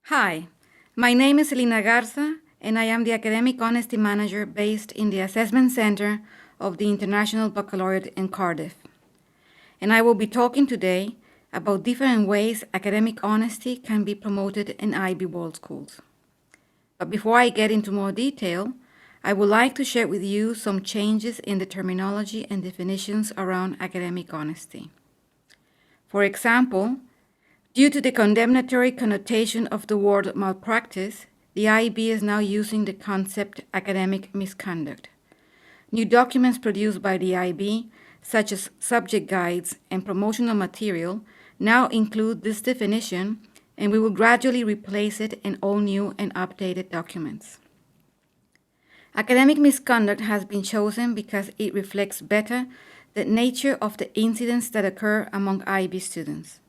Hi, my name is Elena Garza, and I am the Academic Honesty Manager based in the Assessment Center of the International Baccalaureate in Cardiff. And I will be talking today about different ways academic honesty can be promoted in IB World Schools. But before I get into more detail, I would like to share with you some changes in the terminology and definitions around academic honesty. For example, due to the condemnatory connotation of the word malpractice, the IB is now using the concept academic misconduct. New documents produced by the IB, such as subject guides and promotional material, now include this definition, and we will gradually replace it in all new and updated documents. Academic misconduct has been chosen because it reflects better the nature of the incidents that occur among IB students.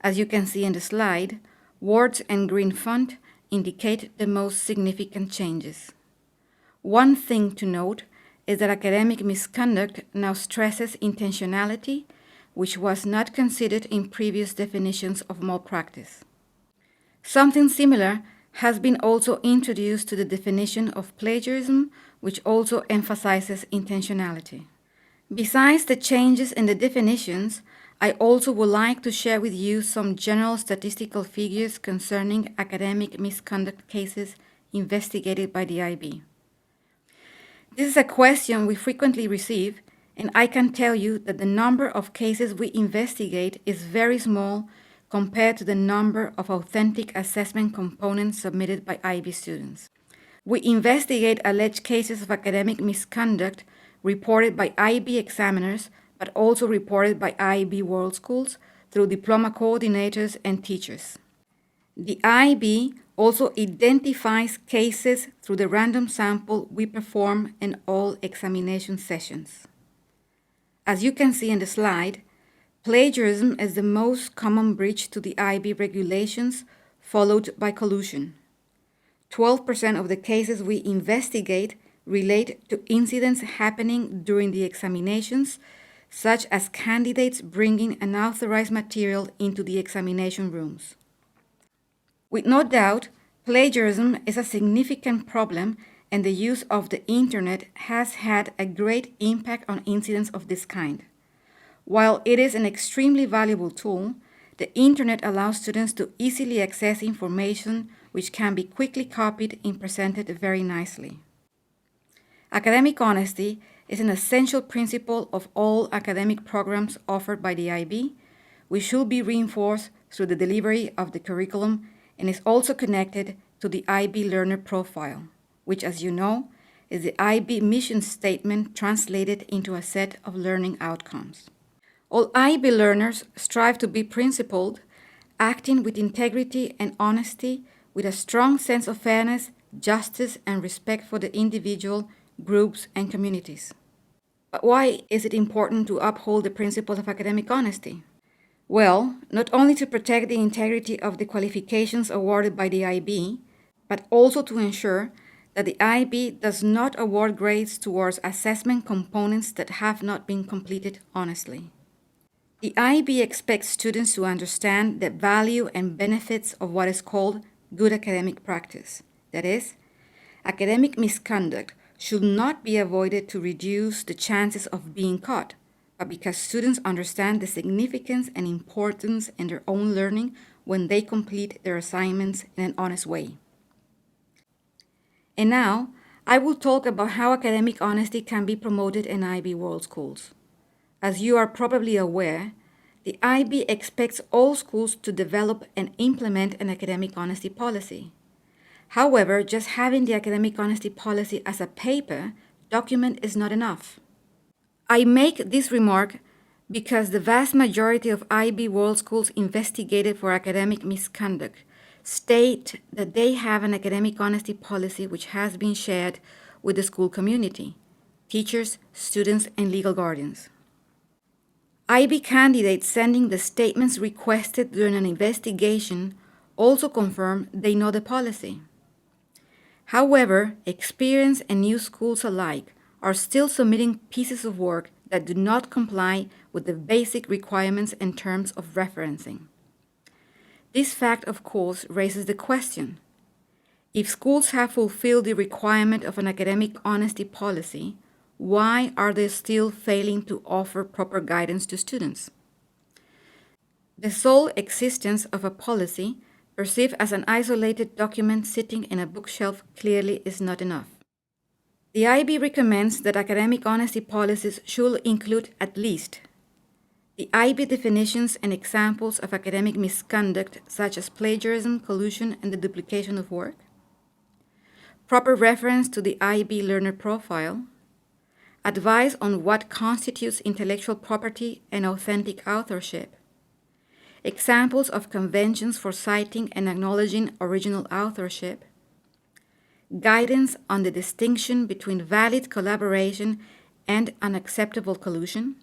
As you can see in the slide, words in green font indicate the most significant changes. One thing to note is that academic misconduct now stresses intentionality, which was not considered in previous definitions of malpractice. Something similar has been also introduced to the definition of plagiarism, which also emphasizes intentionality. Besides the changes in the definitions, I also would like to share with you some general statistical figures concerning academic misconduct cases investigated by the IB. This is a question we frequently receive, and I can tell you that the number of cases we investigate is very small compared to the number of authentic assessment components submitted by IB students. We investigate alleged cases of academic misconduct reported by IB examiners, but also reported by IB World Schools through diploma coordinators and teachers. The IB also identifies cases through the random sample we perform in all examination sessions. As you can see in the slide, plagiarism is the most common breach to the IB regulations, followed by collusion. 12% of the cases we investigate relate to incidents happening during the examinations, such as candidates bringing unauthorized material into the examination rooms. With no doubt, plagiarism is a significant problem, and the use of the internet has had a great impact on incidents of this kind. While it is an extremely valuable tool, the internet allows students to easily access information which can be quickly copied and presented very nicely. Academic honesty is an essential principle of all academic programs offered by the IB, which should be reinforced through the delivery of the curriculum, and is also connected to the IB learner profile, which, as you know, is the IB mission statement translated into a set of learning outcomes. All IB learners strive to be principled, acting with integrity and honesty, with a strong sense of fairness, justice, and respect for the individual, groups, and communities. But why is it important to uphold the principle of academic honesty? Well, not only to protect the integrity of the qualifications awarded by the IB, but also to ensure that the IB does not award grades towards assessment components that have not been completed honestly. The IB expects students to understand the value and benefits of what is called good academic practice. That is, academic misconduct should not be avoided to reduce the chances of being caught, but because students understand the significance and importance in their own learning when they complete their assignments in an honest way. And now, I will talk about how academic honesty can be promoted in IB World Schools. As you are probably aware, the IB expects all schools to develop and implement an academic honesty policy. However, just having the academic honesty policy as a paper document is not enough. I make this remark because the vast majority of IB World Schools investigated for academic misconduct state that they have an academic honesty policy which has been shared with the school community, teachers, students, and legal guardians. IB candidates sending the statements requested during an investigation also confirm they know the policy. However, experienced and new schools alike are still submitting pieces of work that do not comply with the basic requirements and terms of referencing. This fact, of course, raises the question: if schools have fulfilled the requirement of an academic honesty policy, why are they still failing to offer proper guidance to students? The sole existence of a policy, perceived as an isolated document sitting in a bookshelf, clearly is not enough. The IB recommends that academic honesty policies should include at least the IB definitions and examples of academic misconduct, such as plagiarism, collusion, and the duplication of work, proper reference to the IB learner profile, advice on what constitutes intellectual property and authentic authorship, examples of conventions for citing and acknowledging original authorship, guidance on the distinction between valid collaboration and unacceptable collusion,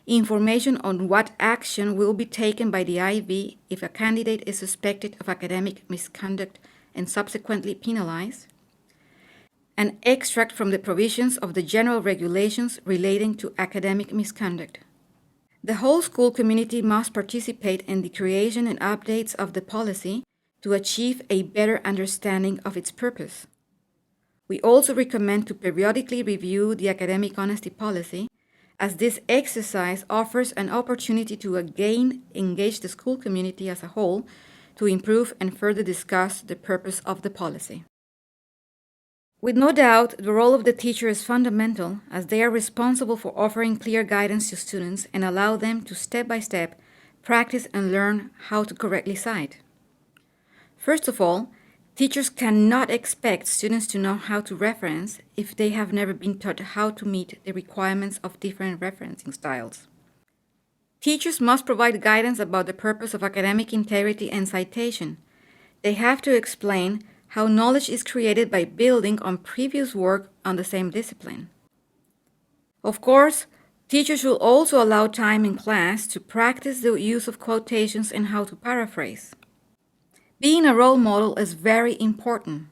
information on what action will be taken by the IB if a candidate is suspected of academic misconduct and subsequently penalized, an extract from the provisions of the general regulations relating to academic misconduct. The whole school community must participate in the creation and updates of the policy to achieve a better understanding of its purpose. We also recommend to periodically review the academic honesty policy, as this exercise offers an opportunity to again engage the school community as a whole to improve and further discuss the purpose of the policy. With no doubt, the role of the teacher is fundamental, as they are responsible for offering clear guidance to students and allow them to step by step practice and learn how to correctly cite. First of all, teachers cannot expect students to know how to reference if they have never been taught how to meet the requirements of different referencing styles. Teachers must provide guidance about the purpose of academic integrity and citation. They have to explain how knowledge is created by building on previous work on the same discipline. Of course, teachers will also allow time in class to practice the use of quotations and how to paraphrase. Being a role model is very important.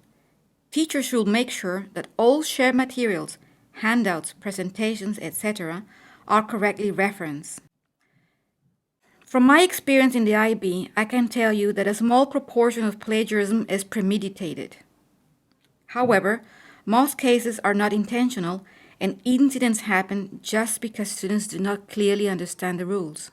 Teachers should make sure that all shared materials, handouts, presentations, etc. are correctly referenced. From my experience in the IB, I can tell you that a small proportion of plagiarism is premeditated. However, most cases are not intentional, and incidents happen just because students do not clearly understand the rules.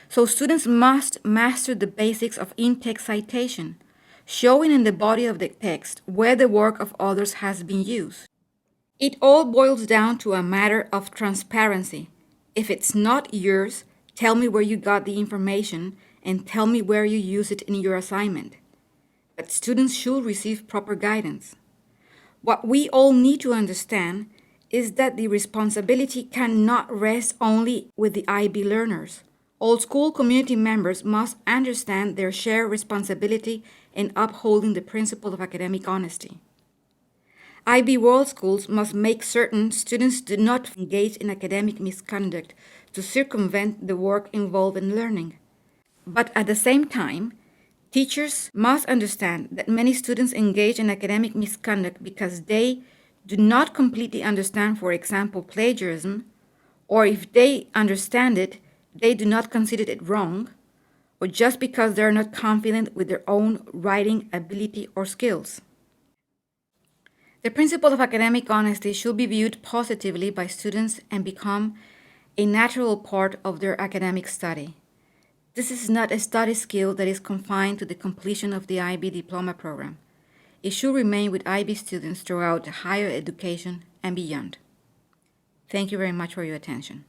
So students must master the basics of in-text citation, showing in the body of the text where the work of others has been used. It all boils down to a matter of transparency. If it's not yours, tell me where you got the information and tell me where you use it in your assignment. But students should receive proper guidance. What we all need to understand is that the responsibility cannot rest only with the IB learners. All school community members must understand their shared responsibility in upholding the principle of academic honesty. IB World Schools must make certain students do not engage in academic misconduct to circumvent the work involved in learning. But at the same time, teachers must understand that many students engage in academic misconduct because they do not completely understand, for example, plagiarism, or if they understand it, they do not consider it wrong, or just because they are not confident with their own writing ability or skills. The principle of academic honesty should be viewed positively by students and become a natural part of their academic study. This is not a study skill that is confined to the completion of the IB Diploma Programme. It should remain with IB students throughout higher education and beyond. Thank you very much for your attention.